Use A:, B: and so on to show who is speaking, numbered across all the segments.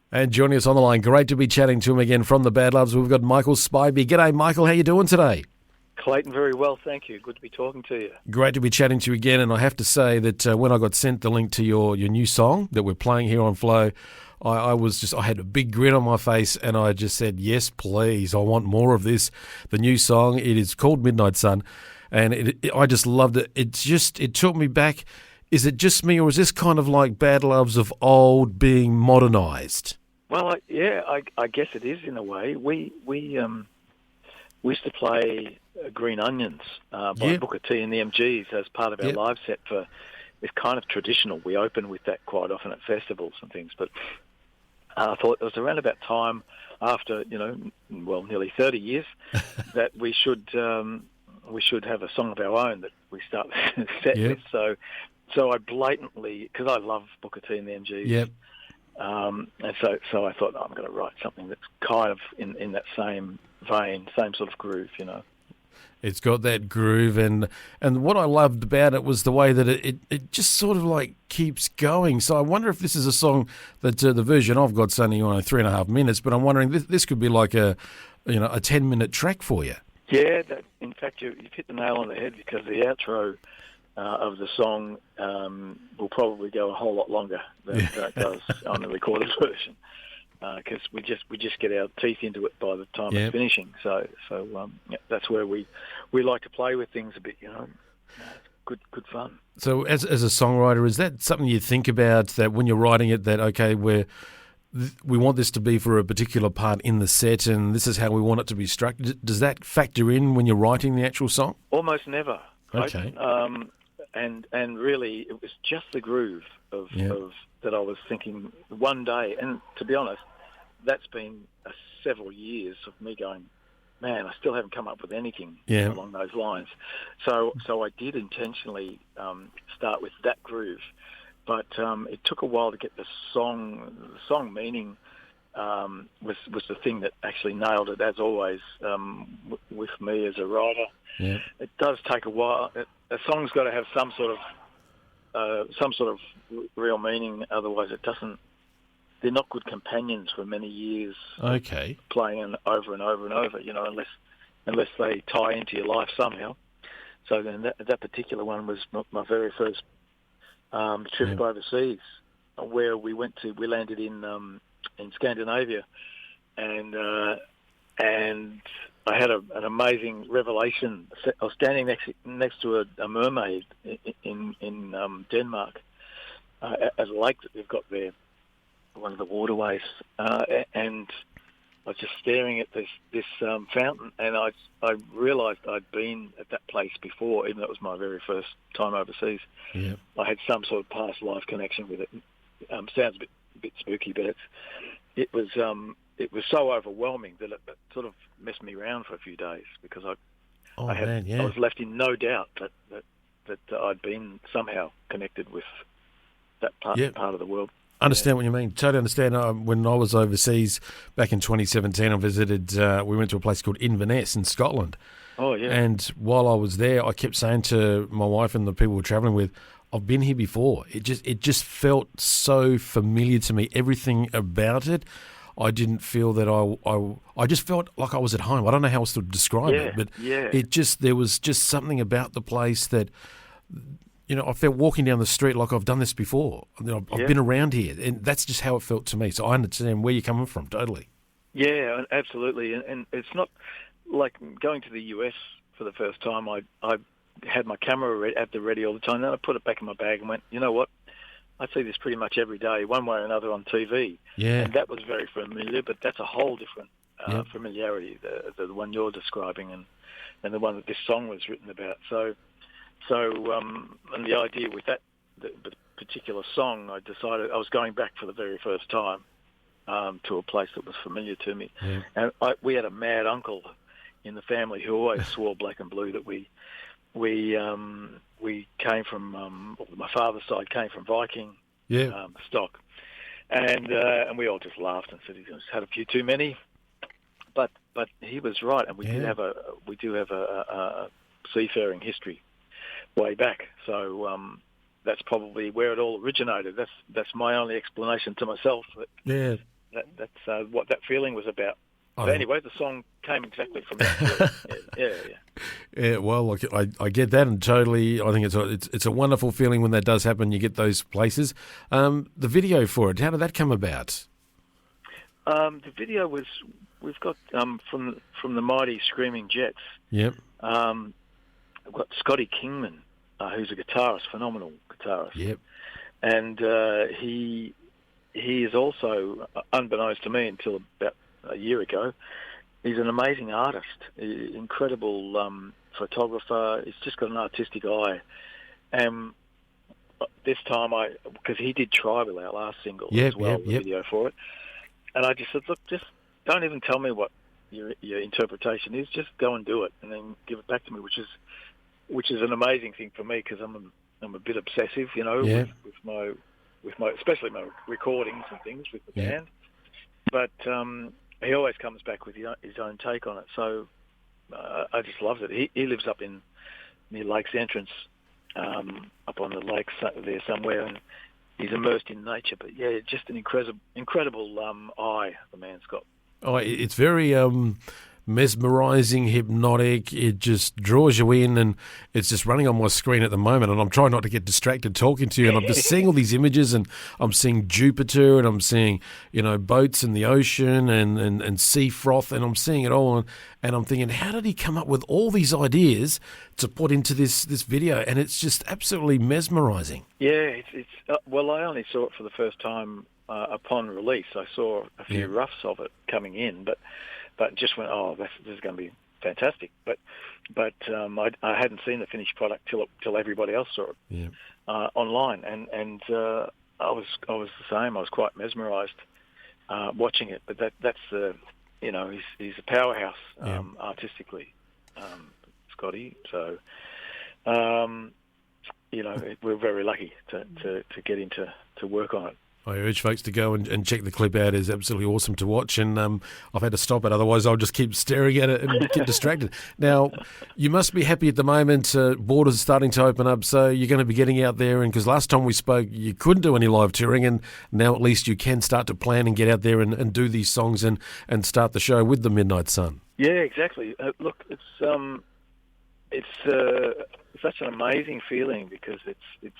A: And joining us on the line, great to be chatting to him again from the Badloves. We've got Michael Spiby. G'day, Michael. How you doing today?
B: Clayton, very well, thank you. Good to be talking to you.
A: Great to be chatting to you again. And I have to say that when I got sent the link to your new song that we're playing here on Flow, I had a big grin on my face, and I just said, yes, please. I want more of this. The new song, it is called Midnight Sun, and I just loved it. It took me back. Is it just me, or is this kind of like Badloves of old being modernised?
B: Well, I guess it is in a way. We used to play Green Onions by Booker T and the MGs as part of our live set for. It's kind of traditional. We open with that quite often at festivals and things. But I thought it was around about time after nearly 30 years that we should have a song of our own that we start the set with. So I blatantly, because I love Booker T and the MGs.
A: Yep.
B: And so I thought, I'm going to write something that's kind of in that same vein, same sort of groove,
A: It's got that groove, and what I loved about it was the way that it just sort of like keeps going. So I wonder if this is a song that the version I've got's only 3.5 minutes, but I'm wondering this could be like a 10-minute track for you.
B: Yeah, in fact you've hit the nail on the head, because the outro of the song will probably go a whole lot longer than it does on the recorded version, because we just get our teeth into it by the time it's finishing. So that's where we like to play with things a bit, Good fun.
A: So as a songwriter, is that something you think about, that when you're writing it, that okay, we want this to be for a particular part in the set, and this is how we want it to be structured? Does that factor in when you're writing the actual song?
B: Almost never.
A: Okay.
B: And really, it was just the groove of that I was thinking one day. And to be honest, that's been several years of me going, man, I still haven't come up with anything along those lines. So I did intentionally start with that groove, but it took a while to get the song meaning. Was the thing that actually nailed it, as always, with me as a writer. Yeah. It does take a while. A song's got to have some sort of real meaning, otherwise it doesn't. They're not good companions for many years.
A: Okay.
B: Playing over and over and over, unless they tie into your life somehow. So then that particular one was my very first trip overseas, where we landed in Scandinavia, and I had an amazing revelation. I was standing next to a mermaid in Denmark at a lake that they've got there, one of the waterways, and I was just staring at this fountain, and I realised I'd been at that place before, even though it was my very first time overseas. Yeah. I had some sort of past life connection with it. Sounds a bit spooky, but it was so overwhelming that it sort of messed me around for a few days, because I was left in no doubt that I'd been somehow connected with that part of the world.
A: Understand what you mean. Totally understand. When I was overseas back in 2017, I visited. We went to a place called Inverness in Scotland.
B: Oh yeah.
A: And while I was there, I kept saying to my wife and the people we're travelling with, I've been here before. It just felt so familiar to me. Everything about it. I didn't feel that I just felt like I was at home. I don't know how else to describe it, but there was just something about the place that, I felt walking down the street like I've done this before. I've been around here, and that's just how it felt to me. So I understand where you're coming from, totally.
B: Yeah, absolutely. And it's not like going to the US for the first time. I had my camera at the ready all the time. Then I put it back in my bag and went, you know what? I see this pretty much every day, one way or another on TV. Yeah. And that was very familiar, but that's a whole different familiarity, the one you're describing, and the one that this song was written about. So and the idea with that, the particular song, I decided I was going back for the very first time to a place that was familiar to me. Yeah. And we had a mad uncle in the family who always swore black and blue that we came from my father's side came from Viking stock, and we all just laughed and said he's just had a few too many, but he was right, and we do have a seafaring history way back, so that's probably where it all originated. That's my only explanation to myself. that's what that feeling was about.
A: I
B: But anyway, the song came exactly from that feeling.
A: Yeah, well, I get that, and totally, I think it's a wonderful feeling when that does happen. You get those places. The video for it, how did that come about?
B: The video we've got from the mighty Screaming Jets.
A: Yep.
B: I've got Scotty Kingman, who's a guitarist, phenomenal guitarist.
A: Yep.
B: And he is also, unbeknownst to me until about a year ago, he's an amazing artist, incredible photographer. He's just got an artistic eye. And this time, because he did Tribal, our last single as well, the video for it. And I just said, look, just don't even tell me what your interpretation is. Just go and do it, and then give it back to me, which is an amazing thing for me because I'm a bit obsessive, with my especially my recordings and things with the band. But he always comes back with his own take on it. So I just loved it. He lives up near Lakes Entrance, up on the lakes there somewhere, and he's immersed in nature. But yeah, just an incredible eye the man's got.
A: Oh, it's very mesmerising, hypnotic. It just draws you in, and it's just running on my screen at the moment, and I'm trying not to get distracted talking to you, and I'm just seeing all these images, and I'm seeing Jupiter, and I'm seeing, boats in the ocean and sea froth, and I'm seeing it all, and I'm thinking, how did he come up with all these ideas to put into this video? And it's just absolutely mesmerising.
B: Yeah, it's well, I only saw it for the first time upon release. I saw a few roughs of it coming in, but just went, this is going to be fantastic. But I hadn't seen the finished product till everybody else saw it online, and I was the same. I was quite mesmerised watching it. But that's the he's a powerhouse artistically, Scotty. So we're very lucky to get into to work on it.
A: I urge folks to go and check the clip out. It's absolutely awesome to watch, and I've had to stop it, otherwise I'll just keep staring at it and get distracted. Now, you must be happy at the moment. Borders are starting to open up, so you're going to be getting out there, and because last time we spoke, you couldn't do any live touring, and now at least you can start to plan and get out there and do these songs and start the show with the Midnight Sun.
B: Yeah, exactly. Look, it's such an amazing feeling because it's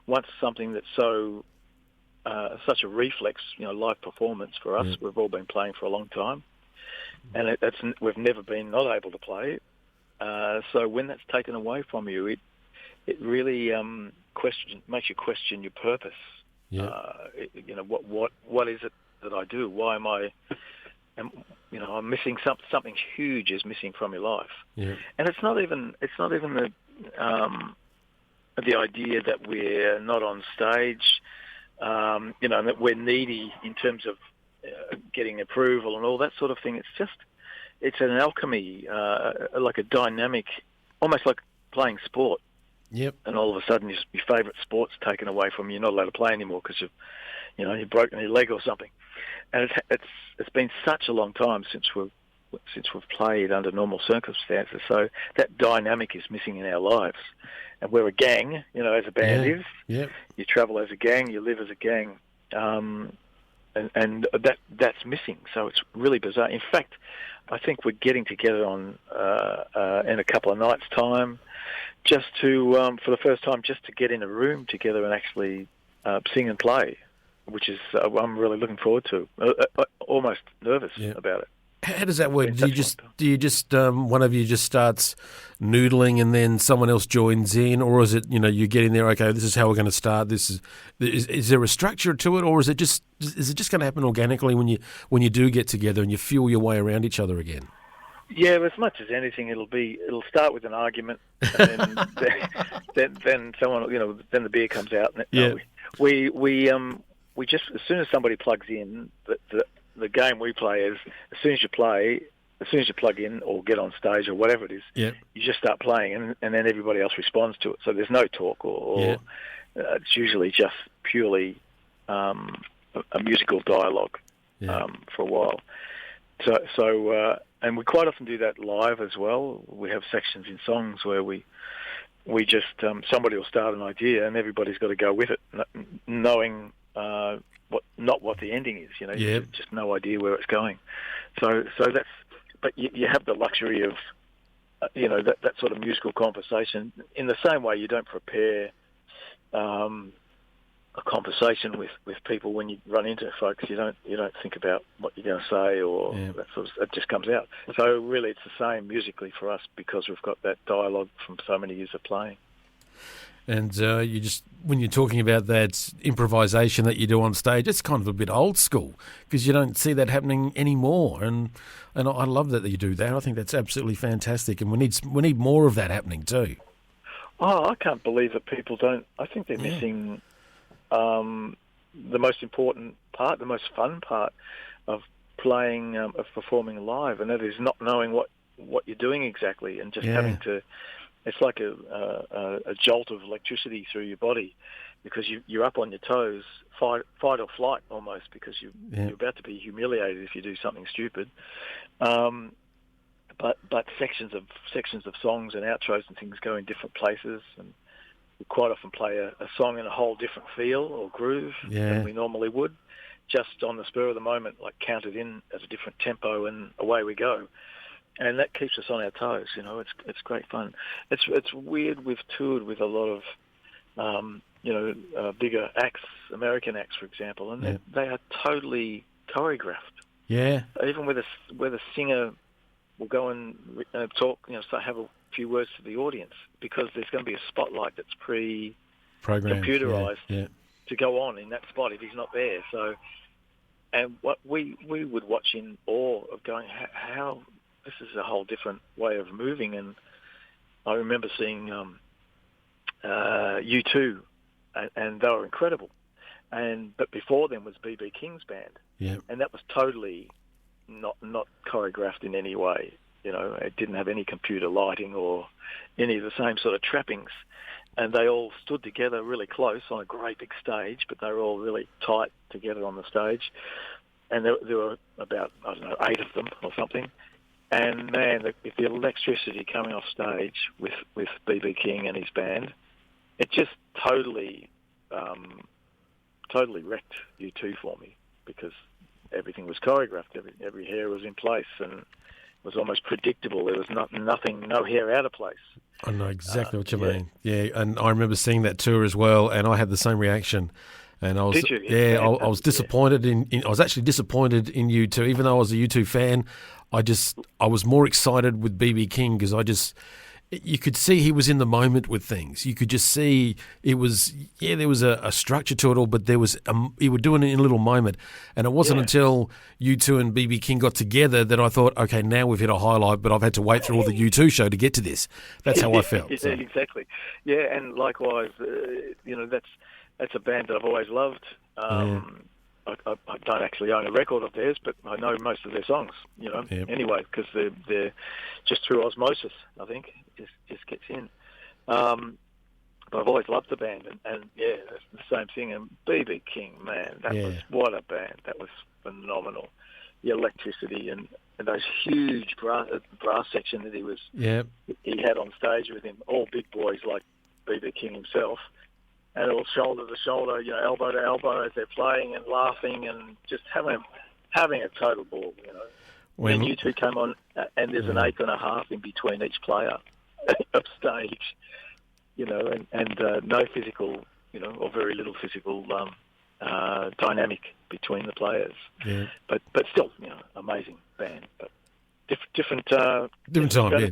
B: once something that's so such a reflex, live performance for us. We've all been playing for a long time, and we've never been not able to play. So when that's taken away from you, it really makes you question your purpose. Yeah. What is it that I do? Why am I? I'm missing something huge is missing from your life. Yeah. And it's not even the idea that we're not on stage. That we're needy in terms of getting approval and all that sort of thing. It's an alchemy, like a dynamic, almost like playing sport.
A: Yep.
B: And all of a sudden, your favourite sport's taken away from you. You're not allowed to play anymore because you've broken your leg or something. And it's been such a long time since we've played under normal circumstances. So that dynamic is missing in our lives. And we're a gang, as a band is.
A: Yep.
B: You travel as a gang, you live as a gang, and that's missing. So it's really bizarre. In fact, I think we're getting together in a couple of nights' time, just to for the first time, just to get in a room together and actually sing and play, which is I'm really looking forward to. Almost nervous about it.
A: How does that work? Do you just one of you just starts noodling and then someone else joins in, or is it you get in there? Okay, this is how we're going to start. Is there a structure to it, or is it just going to happen organically when you do get together and you feel your way around each other again?
B: Yeah, as much as anything, it'll start with an argument, and then someone then the beer comes out. And we just as soon as somebody plugs in the game we play is as soon as you plug in or get on stage or whatever it is, you just start playing and then everybody else responds to it. So there's no talk or it's usually just purely a musical dialogue for a while. So and we quite often do that live as well. We have sections in songs where we just somebody will start an idea and everybody's got to go with it, knowing what the ending is. You know,
A: Yeah.
B: just no idea where it's going. So that's. But you have the luxury of, that sort of musical conversation. In the same way, you don't prepare a conversation with people when you run into folks. You don't think about what you're going to say or that sort of. It just comes out. So really, it's the same musically for us because we've got that dialogue from so many years of playing.
A: And when you're talking about that improvisation that you do on stage, it's kind of a bit old school because you don't see that happening anymore. And I love that you do that. I think that's absolutely fantastic, and we need more of that happening too.
B: Oh, I can't believe that people don't. I think they're missing the most important part, the most fun part of playing, of performing live, and that is not knowing what you're doing exactly and just having to. It's like a jolt of electricity through your body because you're up on your toes, fight or flight almost, because you're about to be humiliated if you do something stupid. But sections of songs and outros and things go in different places, and we quite often play a song in a whole different feel or groove than we normally would, just on the spur of the moment, like count it in at a different tempo, and away we go. And that keeps us on our toes, It's great fun. It's weird. We've toured with a lot of, bigger acts, American acts, for example, and they are totally choreographed. Yeah. Even where the singer will go and talk, so have a few words to the audience because there's going to be a spotlight that's computerized to go on in that spot if he's not there. So, and what we would watch in awe of going, how. This is a whole different way of moving, and I remember seeing U2, and they were incredible. But before them was B.B. King's band, and that was totally not choreographed in any way. It didn't have any computer lighting or any of the same sort of trappings, and they all stood together really close on a great big stage, but they were all really tight together on the stage, and there were about 8 of them or something. And man, the electricity coming off stage with B.B. King and his band, it just totally wrecked U2 for me because everything was choreographed, every hair was in place, and it was almost predictable. There was nothing, no hair out of place.
A: I know exactly what you mean. Yeah, and I remember seeing that tour as well, and I had the same reaction. And I was, I was disappointed I was actually disappointed in U2, even though I was a U2 fan. I was more excited with B.B. King because you could see he was in the moment with things. You could just see it was, there was a structure to it all, but there was, he were doing it in a little moment. And it wasn't until U2 and B.B. King got together that I thought, okay, now we've hit a highlight, but I've had to wait through all the U2 show to get to this. That's how I felt.
B: Yeah, exactly. Yeah, and likewise, that's a band that I've always loved. I don't actually own a record of theirs, but I know most of their songs, anyway, because they're just through osmosis, I think, just gets in. But I've always loved the band, and it's the same thing. And B.B. King, man, what a band. That was phenomenal. The electricity and those huge brass section that he had on stage with him, all big boys like B.B. King himself. And all shoulder to shoulder, elbow to elbow as they're playing and laughing and just having a total ball, When U2 came on, and there's an acre and a half in between each player upstage, and no physical, or very little physical dynamic between the players. Yeah. But still, amazing band. But different time,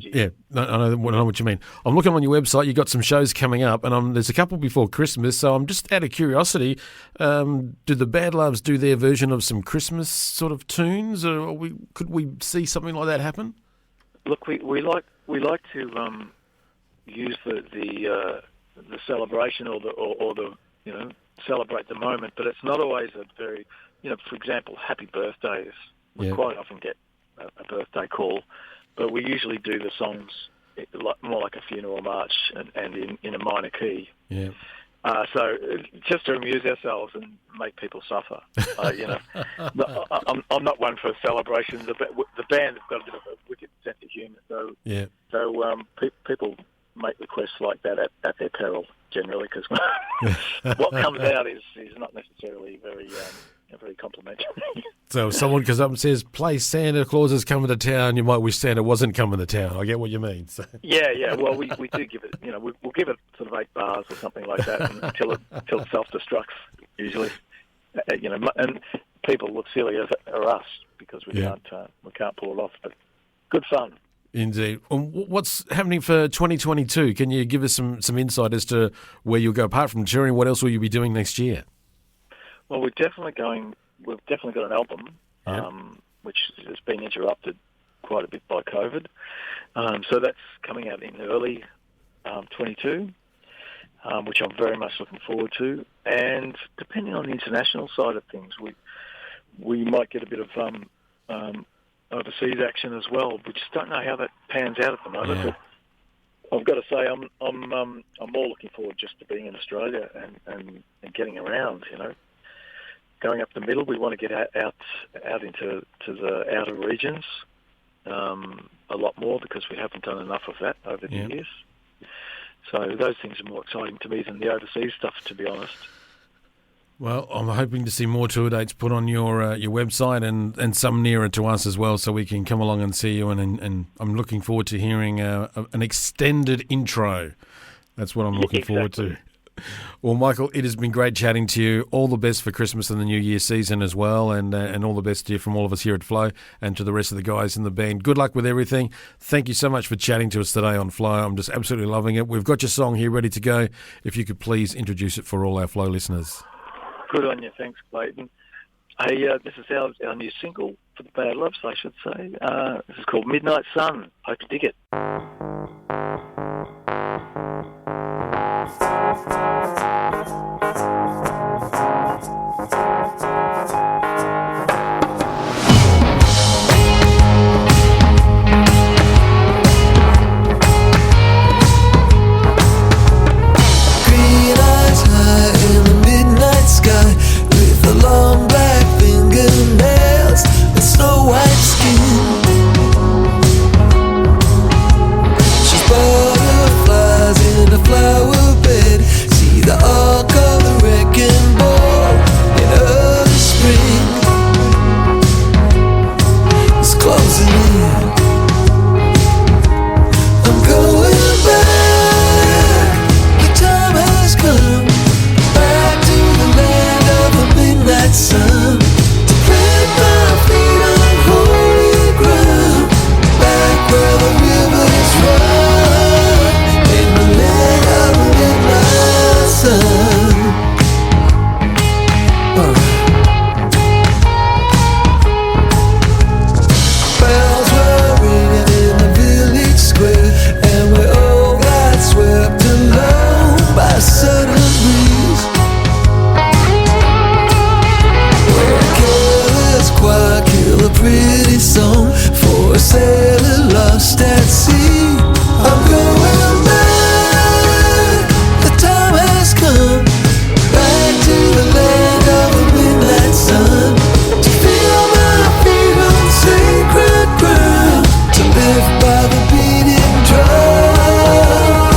A: yeah. I know what you mean. I'm looking on your website. You've got some shows coming up, and there's a couple before Christmas. So I'm just out of curiosity, do the Badloves do their version of some Christmas sort of tunes, or could we see something like that happen?
B: Look, we like to use the celebration or the celebrate the moment, but it's not always a very for example, happy birthdays. We quite often get a birthday call, but we usually do the songs more like a funeral march and in a minor key. Yeah. So just to amuse ourselves and make people suffer. I'm not one for celebrations. The band have got a bit of a wicked sense of humour, so people make requests like that at their peril. generally, because what comes out is not necessarily very complimentary.
A: So if someone comes up and says, "Play Santa Claus is coming to town," you might wish Santa wasn't coming to town. I get what you mean. So.
B: Yeah. Well, we do give it. We'll give it sort of 8 bars or something like that until it self-destructs usually. And people look silly as us because we can't pull it off. But good fun.
A: Indeed. What's happening for 2022? Can you give us some insight as to where you'll go apart from touring? What else will you be doing next year?
B: Well, we've definitely got an album, which has been interrupted quite a bit by COVID. So that's coming out in early 22, which I'm very much looking forward to. And depending on the international side of things, we might get a bit of overseas action as well. We just don't know how that pans out at the moment.
A: Yeah.
B: But I've got to say, I'm more looking forward just to being in Australia and getting around. Going up the middle, we want to get out into the outer regions a lot more because we haven't done enough of that over the years. So those things are more exciting to me than the overseas stuff, to be honest.
A: Well, I'm hoping to see more tour dates put on your website and some nearer to us as well, so we can come along and see you. And I'm looking forward to hearing an extended intro. That's what I'm looking forward to. Well, Michael, it has been great chatting to you. All the best for Christmas and the New Year season as well, and all the best to you from all of us here at Flow and to the rest of the guys in the band. Good luck with everything. Thank you so much for chatting to us today on Flow. I'm just absolutely loving it. We've got your song here ready to go. If you could please introduce it for all our Flow listeners.
B: Good on you. Thanks, Clayton. Hey, this is our new single for the Badloves, I should say. This is called Midnight Sun. Hope you dig it.
C: Long black fingernails and snow white skin. She's butterflies in a flower bed. See the arc of the wrecking ball in early spring. It's closing in. I'm going back. The time has come. Back to the land of the midnight sun, to plant my feet on holy ground, back where the rivers run, in the land of the midnight sun. Bells were ringing in the village square, and we all got swept along by a sudden breeze. Choir kill a pretty song for a sailor lost at sea. I'm going back. The time has come. Back to the land of the midnight sun, to feel my feet on sacred ground, to live by the beating drum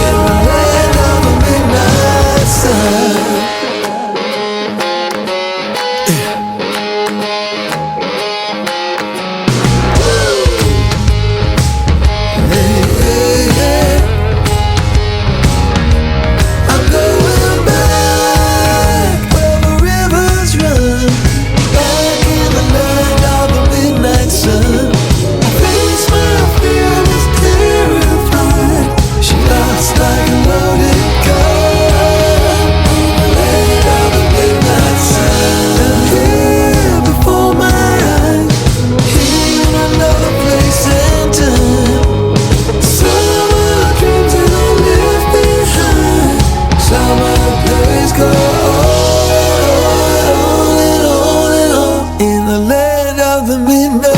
C: in the land of the midnight sun. In the land of the midnight